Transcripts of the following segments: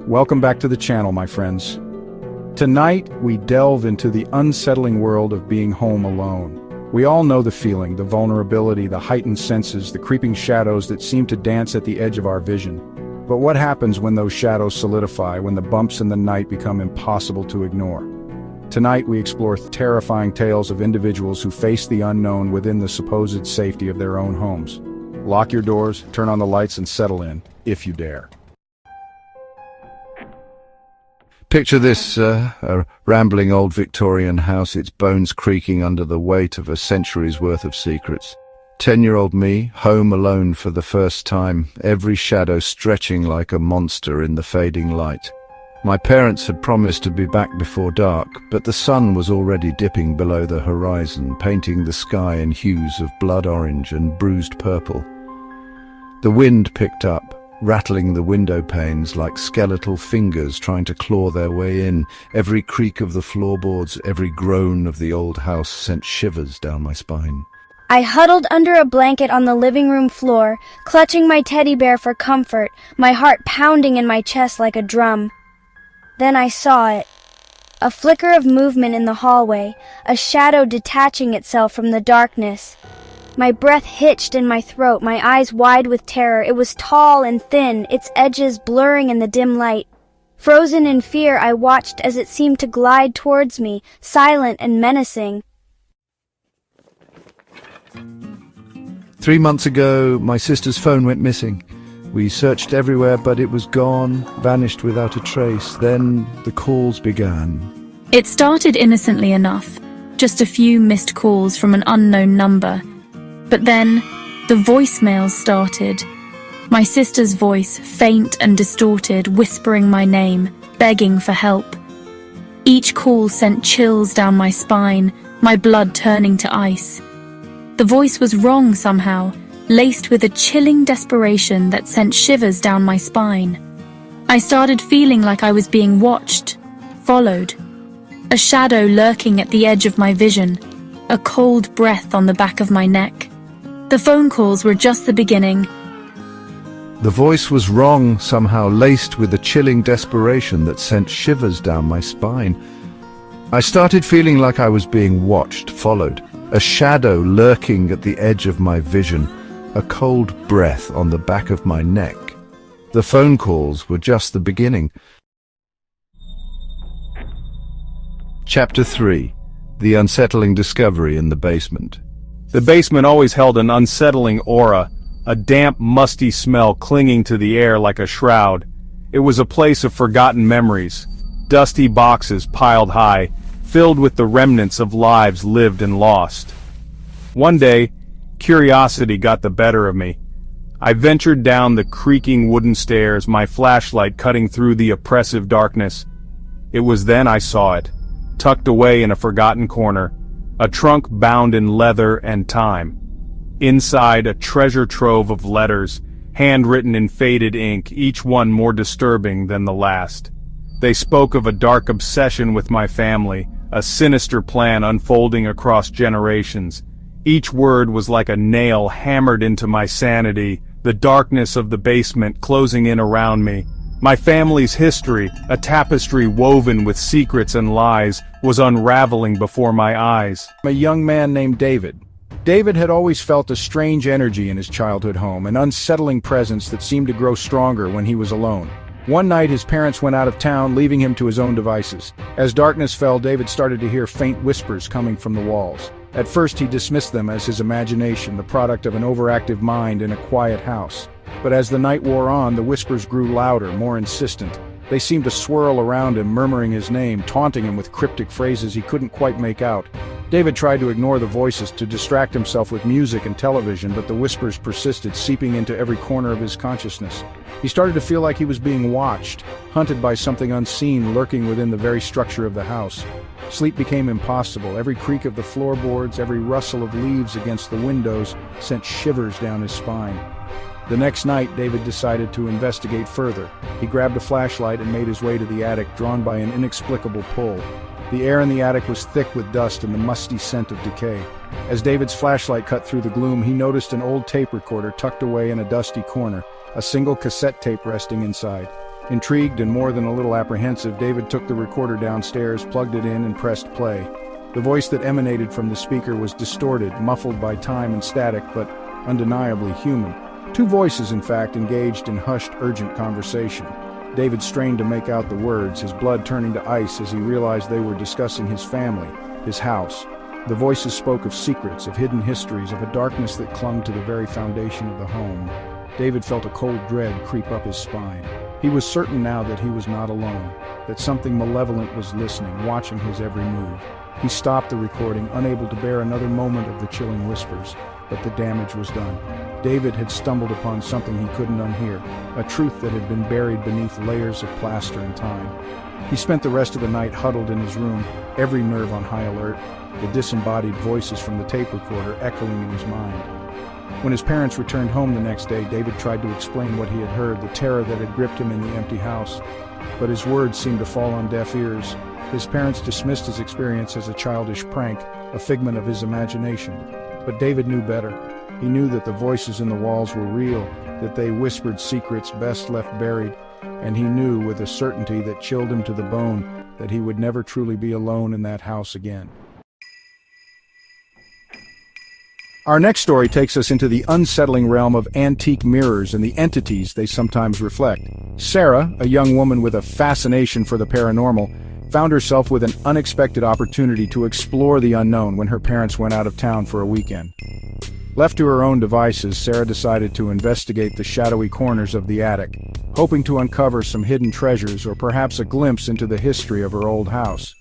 Welcome back to the channel, my friends. Tonight, we delve into the unsettling world of being home alone. We all know the feeling, the vulnerability, the heightened senses, the creeping shadows that seem to dance at the edge of our vision. But what happens when those shadows solidify, when the bumps in the night become impossible to ignore? Tonight, we explore terrifying tales of individuals who face the unknown within the supposed safety of their own homes. Lock your doors, turn on the lights, and settle in, if you dare. Picture this, a rambling old Victorian house, its bones creaking under the weight of a century's worth of secrets. 10-year-old me, home alone for the first time, every shadow stretching like a monster in the fading light. My parents had promised to be back before dark, but the sun was already dipping below the horizon, painting the sky in hues of blood orange and bruised purple. The wind picked up, rattling the window panes like skeletal fingers trying to claw their way in. Every creak of the floorboards, every groan of the old house sent shivers down my spine. I huddled under a blanket on the living room floor, clutching my teddy bear for comfort, my heart pounding in my chest like a drum. Then I saw it. A flicker of movement in the hallway, a shadow detaching itself from the darkness. My breath hitched in my throat, my eyes wide with terror. It was tall and thin, its edges blurring in the dim light. Frozen in fear, I watched as it seemed to glide towards me, silent and menacing. 3 months ago, my sister's phone went missing. We searched everywhere, but it was gone, vanished without a trace. Then the calls began. It started innocently enough, just a few missed calls from an unknown number. But then, the voicemails started. My sister's voice, faint and distorted, whispering my name, begging for help. Each call sent chills down my spine, my blood turning to ice. The voice was wrong somehow, laced with a chilling desperation that sent shivers down my spine. I started feeling like I was being watched, followed. A shadow lurking at the edge of my vision, a cold breath on the back of my neck. The phone calls were just the beginning. The voice was wrong, somehow laced with a chilling desperation that sent shivers down my spine. I started feeling like I was being watched, followed. A shadow lurking at the edge of my vision, a cold breath on the back of my neck. The phone calls were just the beginning. Chapter 3. The unsettling discovery in the basement. The basement always held an unsettling aura, a damp, musty smell clinging to the air like a shroud. It was a place of forgotten memories, dusty boxes piled high, filled with the remnants of lives lived and lost. One day, curiosity got the better of me. I ventured down the creaking wooden stairs, my flashlight cutting through the oppressive darkness. It was then I saw it, tucked away in a forgotten corner. A trunk bound in leather and time. Inside, a treasure trove of letters, handwritten in faded ink, each one more disturbing than the last. They spoke of a dark obsession with my family, a sinister plan unfolding across generations. Each word was like a nail hammered into my sanity, the darkness of the basement closing in around me. My family's history, a tapestry woven with secrets and lies, was unraveling before my eyes. A young man named David. David had always felt a strange energy in his childhood home, an unsettling presence that seemed to grow stronger when he was alone. One night his parents went out of town, leaving him to his own devices. As darkness fell, David started to hear faint whispers coming from the walls. At first he dismissed them as his imagination, the product of an overactive mind in a quiet house. But as the night wore on, the whispers grew louder, more insistent. They seemed to swirl around him, murmuring his name, taunting him with cryptic phrases he couldn't quite make out. David tried to ignore the voices, to distract himself with music and television, but the whispers persisted, seeping into every corner of his consciousness. He started to feel like he was being watched, hunted by something unseen lurking within the very structure of the house. Sleep became impossible. Every creak of the floorboards, every rustle of leaves against the windows sent shivers down his spine. The next night, David decided to investigate further. He grabbed a flashlight and made his way to the attic, drawn by an inexplicable pull. The air in the attic was thick with dust and the musty scent of decay. As David's flashlight cut through the gloom, he noticed an old tape recorder tucked away in a dusty corner, a single cassette tape resting inside. Intrigued and more than a little apprehensive, David took the recorder downstairs, plugged it in, and pressed play. The voice that emanated from the speaker was distorted, muffled by time and static, but undeniably human. Two voices, in fact, engaged in hushed, urgent conversation. David strained to make out the words, his blood turning to ice as he realized they were discussing his family, his house. The voices spoke of secrets, of hidden histories, of a darkness that clung to the very foundation of the home. David felt a cold dread creep up his spine. He was certain now that he was not alone, that something malevolent was listening, watching his every move. He stopped the recording, unable to bear another moment of the chilling whispers, but the damage was done. David had stumbled upon something he couldn't unhear, a truth that had been buried beneath layers of plaster and time. He spent the rest of the night huddled in his room, every nerve on high alert, the disembodied voices from the tape recorder echoing in his mind. When his parents returned home the next day, David tried to explain what he had heard, the terror that had gripped him in the empty house. But his words seemed to fall on deaf ears. His parents dismissed his experience as a childish prank, a figment of his imagination. But David knew better. He knew that the voices in the walls were real, that they whispered secrets best left buried, and he knew with a certainty that chilled him to the bone that he would never truly be alone in that house again. Our next story takes us into the unsettling realm of antique mirrors and the entities they sometimes reflect. Sarah, a young woman with a fascination for the paranormal, found herself with an unexpected opportunity to explore the unknown when her parents went out of town for a weekend. Left to her own devices, Sarah decided to investigate the shadowy corners of the attic, hoping to uncover some hidden treasures or perhaps a glimpse into the history of her old house.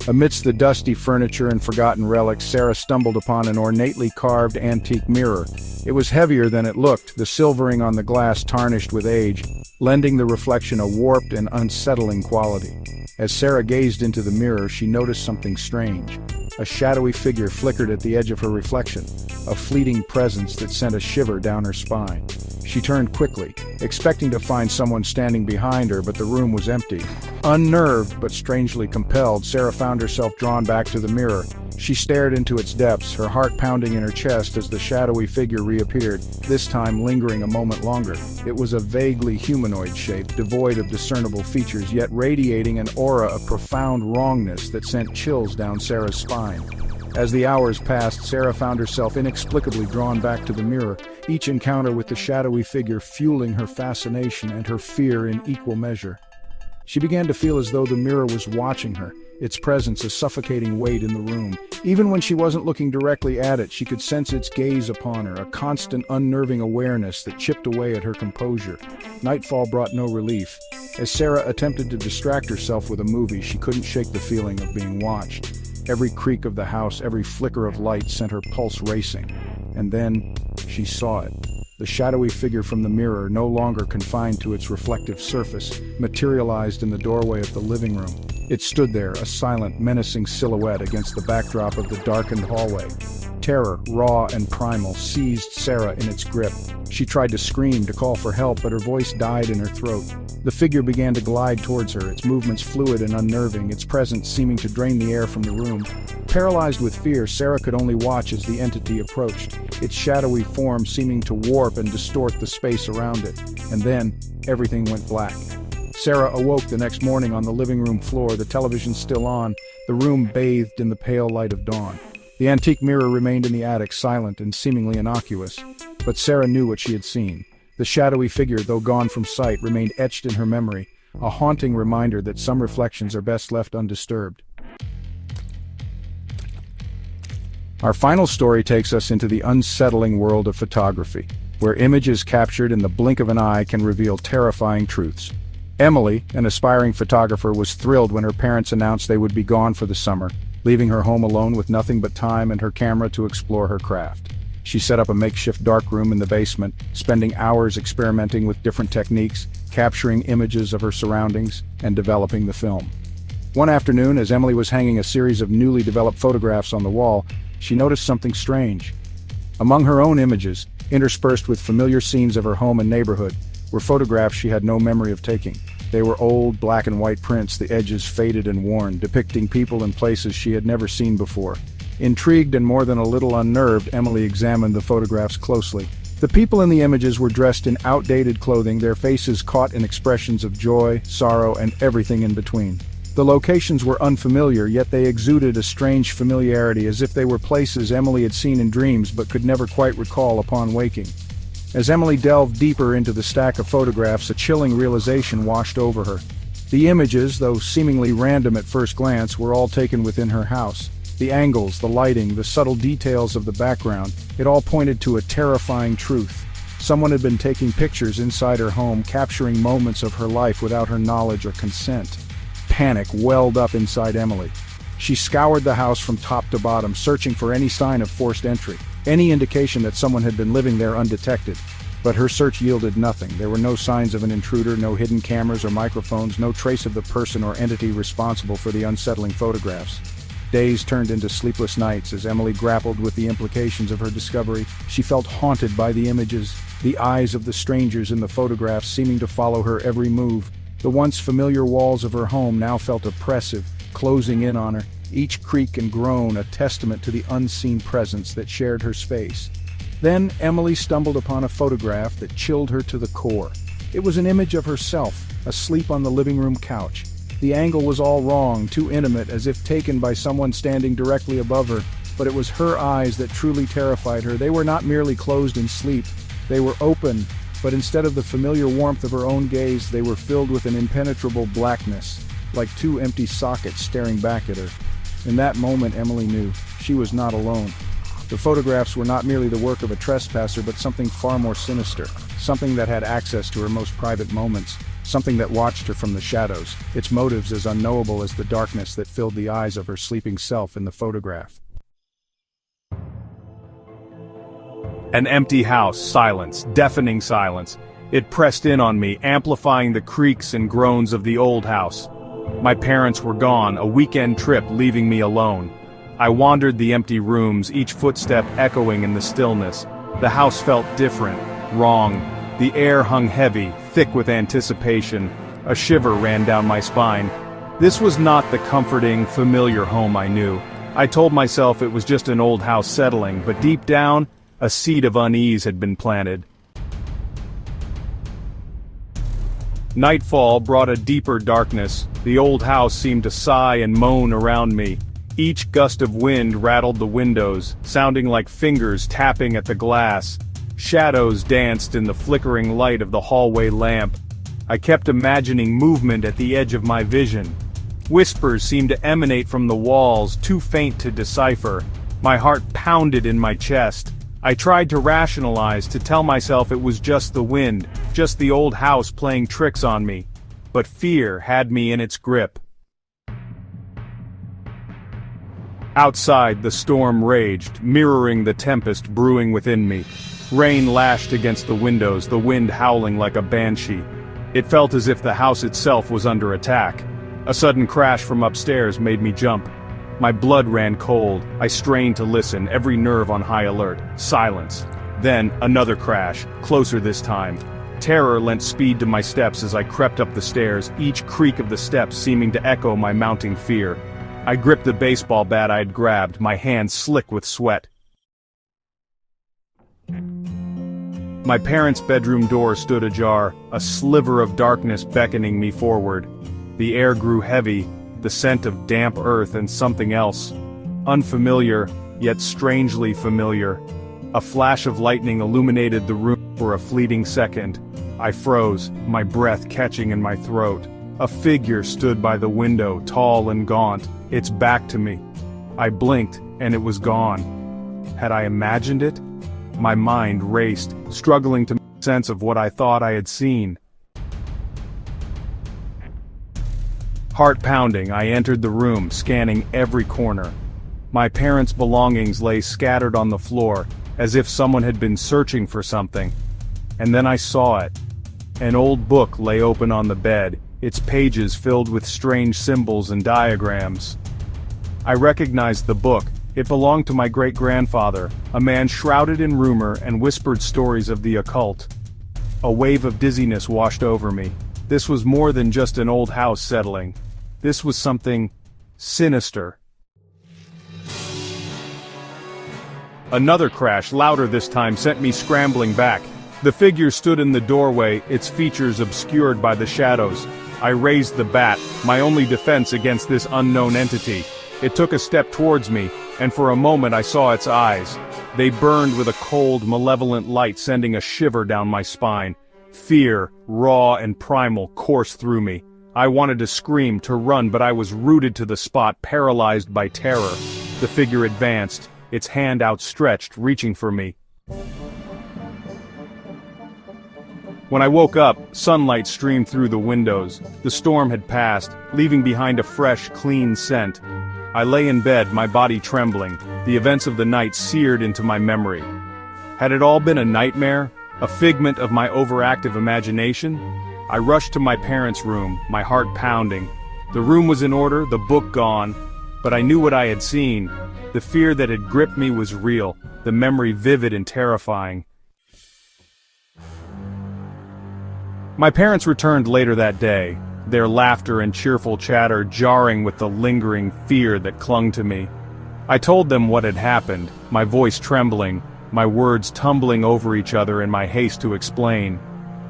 Amidst the dusty furniture and forgotten relics, Sarah stumbled upon an ornately carved antique mirror. It was heavier than it looked, the silvering on the glass tarnished with age, lending the reflection a warped and unsettling quality. As Sarah gazed into the mirror, she noticed something strange. A shadowy figure flickered at the edge of her reflection, a fleeting presence that sent a shiver down her spine. She turned quickly, expecting to find someone standing behind her, but the room was empty. Unnerved but strangely compelled, Sarah found herself drawn back to the mirror. She stared into its depths, her heart pounding in her chest as the shadowy figure reappeared, this time lingering a moment longer. It was a vaguely humanoid shape, devoid of discernible features, yet radiating an aura of profound wrongness that sent chills down Sarah's spine. As the hours passed, Sarah found herself inexplicably drawn back to the mirror, each encounter with the shadowy figure fueling her fascination and her fear in equal measure. She began to feel as though the mirror was watching her, its presence a suffocating weight in the room. Even when she wasn't looking directly at it, she could sense its gaze upon her, a constant unnerving awareness that chipped away at her composure. Nightfall brought no relief. As Sarah attempted to distract herself with a movie, she couldn't shake the feeling of being watched. Every creak of the house, every flicker of light sent her pulse racing. And then she saw it. The shadowy figure from the mirror, no longer confined to its reflective surface, materialized in the doorway of the living room. It stood there, a silent, menacing silhouette against the backdrop of the darkened hallway. Terror, raw and primal, seized Sarah in its grip. She tried to scream, to call for help, but her voice died in her throat. The figure began to glide towards her, its movements fluid and unnerving, its presence seeming to drain the air from the room. Paralyzed with fear, Sarah could only watch as the entity approached, its shadowy form seeming to warp and distort the space around it. And then, everything went black. Sarah awoke the next morning on the living room floor, the television still on, the room bathed in the pale light of dawn. The antique mirror remained in the attic, silent and seemingly innocuous, but Sarah knew what she had seen. The shadowy figure, though gone from sight, remained etched in her memory, a haunting reminder that some reflections are best left undisturbed. Our final story takes us into the unsettling world of photography, where images captured in the blink of an eye can reveal terrifying truths. Emily, an aspiring photographer, was thrilled when her parents announced they would be gone for the summer, leaving her home alone with nothing but time and her camera to explore her craft. She set up a makeshift darkroom in the basement, spending hours experimenting with different techniques, capturing images of her surroundings, and developing the film. One afternoon, as Emily was hanging a series of newly developed photographs on the wall, she noticed something strange. Among her own images, interspersed with familiar scenes of her home and neighborhood, were photographs she had no memory of taking. They were old black and white prints, the edges faded and worn, depicting people and places she had never seen before. Intrigued and more than a little unnerved, Emily examined the photographs closely. The people in the images were dressed in outdated clothing, their faces caught in expressions of joy, sorrow, and everything in between. The locations were unfamiliar, yet they exuded a strange familiarity, as if they were places Emily had seen in dreams but could never quite recall upon waking. As Emily delved deeper into the stack of photographs, a chilling realization washed over her. The images, though seemingly random at first glance, were all taken within her house. The angles, the lighting, the subtle details of the background, it all pointed to a terrifying truth. Someone had been taking pictures inside her home, capturing moments of her life without her knowledge or consent. Panic welled up inside Emily. She scoured the house from top to bottom, searching for any sign of forced entry, any indication that someone had been living there undetected. But her search yielded nothing. There were no signs of an intruder, no hidden cameras or microphones, no trace of the person or entity responsible for the unsettling photographs. Days turned into sleepless nights as Emily grappled with the implications of her discovery. She felt haunted by the images, the eyes of the strangers in the photographs seeming to follow her every move. The once familiar walls of her home now felt oppressive, closing in on her, each creak and groan a testament to the unseen presence that shared her space. Then Emily stumbled upon a photograph that chilled her to the core. It was an image of herself, asleep on the living room couch. The angle was all wrong, too intimate, as if taken by someone standing directly above her, but it was her eyes that truly terrified her. They were not merely closed in sleep, they were open, but instead of the familiar warmth of her own gaze, they were filled with an impenetrable blackness, like two empty sockets staring back at her. In that moment, Emily knew she was not alone. The photographs were not merely the work of a trespasser, but something far more sinister, something that had access to her most private moments, something that watched her from the shadows, its motives as unknowable as the darkness that filled the eyes of her sleeping self in the photograph. An empty house, silence, deafening silence. It pressed in on me, amplifying the creaks and groans of the old house. My parents were gone, a weekend trip leaving me alone. I wandered the empty rooms, each footstep echoing in the stillness. The house felt different, wrong. The air hung heavy, thick with anticipation. A shiver ran down my spine. This was not the comforting, familiar home I knew. I told myself it was just an old house settling, but deep down, a seed of unease had been planted. Nightfall brought a deeper darkness. The old house seemed to sigh and moan around me. Each gust of wind rattled the windows, sounding like fingers tapping at the glass. Shadows danced in the flickering light of the hallway lamp. I kept imagining movement at the edge of my vision. Whispers seemed to emanate from the walls, too faint to decipher. My heart pounded in my chest. I tried to rationalize, to tell myself it was just the wind, just the old house playing tricks on me. But fear had me in its grip. Outside, the storm raged, mirroring the tempest brewing within me. Rain lashed against the windows, the wind howling like a banshee. It felt as if the house itself was under attack. A sudden crash from upstairs made me jump. My blood ran cold. I strained to listen, every nerve on high alert. Silence. Then, another crash, closer this time. Terror lent speed to my steps as I crept up the stairs, each creak of the steps seeming to echo my mounting fear. I gripped the baseball bat I had grabbed, my hands slick with sweat. My parents' bedroom door stood ajar, a sliver of darkness beckoning me forward. The air grew heavy, the scent of damp earth and something else. Unfamiliar, yet strangely familiar. A flash of lightning illuminated the room for a fleeting second. I froze, my breath catching in my throat. A figure stood by the window, tall and gaunt, its back to me. I blinked, and it was gone. Had I imagined it? My mind raced, struggling to make sense of what I thought I had seen. Heart pounding, I entered the room, scanning every corner. My parents' belongings lay scattered on the floor, as if someone had been searching for something. And then I saw it. An old book lay open on the bed, its pages filled with strange symbols and diagrams. I recognized the book. It belonged to my great-grandfather, a man shrouded in rumor and whispered stories of the occult. A wave of dizziness washed over me. This was more than just an old house settling. This was something sinister. Another crash, louder this time, sent me scrambling back. The figure stood in the doorway, its features obscured by the shadows. I raised the bat, my only defense against this unknown entity. It took a step towards me, and for a moment I saw its eyes. They burned with a cold, malevolent light, sending a shiver down my spine. Fear, raw and primal, coursed through me. I wanted to scream, to run, but I was rooted to the spot, paralyzed by terror. The figure advanced, its hand outstretched, reaching for me. When I woke up, sunlight streamed through the windows. The storm had passed, leaving behind a fresh, clean scent. I lay in bed, my body trembling, the events of the night seared into my memory. Had it all been a nightmare, a figment of my overactive imagination? I rushed to my parents' room, my heart pounding. The room was in order, the book gone, but I knew what I had seen. The fear that had gripped me was real, the memory vivid and terrifying. My parents returned later that day, their laughter and cheerful chatter jarring with the lingering fear that clung to me. I told them what had happened, my voice trembling, my words tumbling over each other in my haste to explain.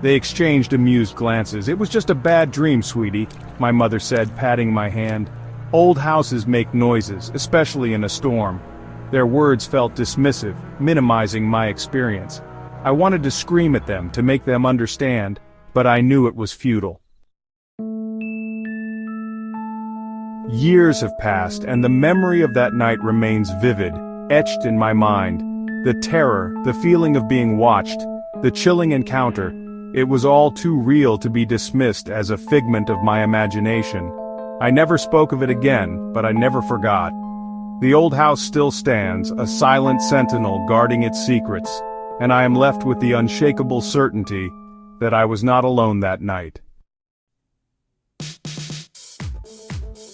They exchanged amused glances. "It was just a bad dream, sweetie," my mother said, patting my hand. "Old houses make noises, especially in a storm." Their words felt dismissive, minimizing my experience. I wanted to scream at them, to make them understand, but I knew it was futile. Years have passed, and the memory of that night remains vivid, etched in my mind. The terror, the feeling of being watched, the chilling encounter, it was all too real to be dismissed as a figment of my imagination. I never spoke of it again, but I never forgot. The old house still stands, a silent sentinel guarding its secrets, and I am left with the unshakable certainty that I was not alone that night.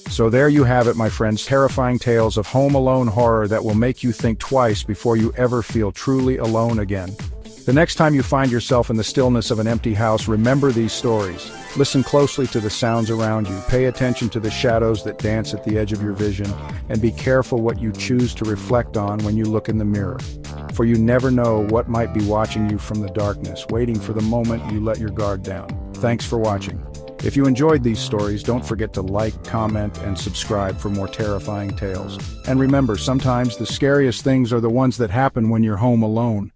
So there you have it, my friends, terrifying tales of home alone horror that will make you think twice before you ever feel truly alone again. The next time you find yourself in the stillness of an empty house, remember these stories. Listen closely to the sounds around you, pay attention to the shadows that dance at the edge of your vision, and be careful what you choose to reflect on when you look in the mirror. For you never know what might be watching you from the darkness, waiting for the moment you let your guard down. Thanks for watching. If you enjoyed these stories, don't forget to like, comment, and subscribe for more terrifying tales. And remember, sometimes the scariest things are the ones that happen when you're home alone.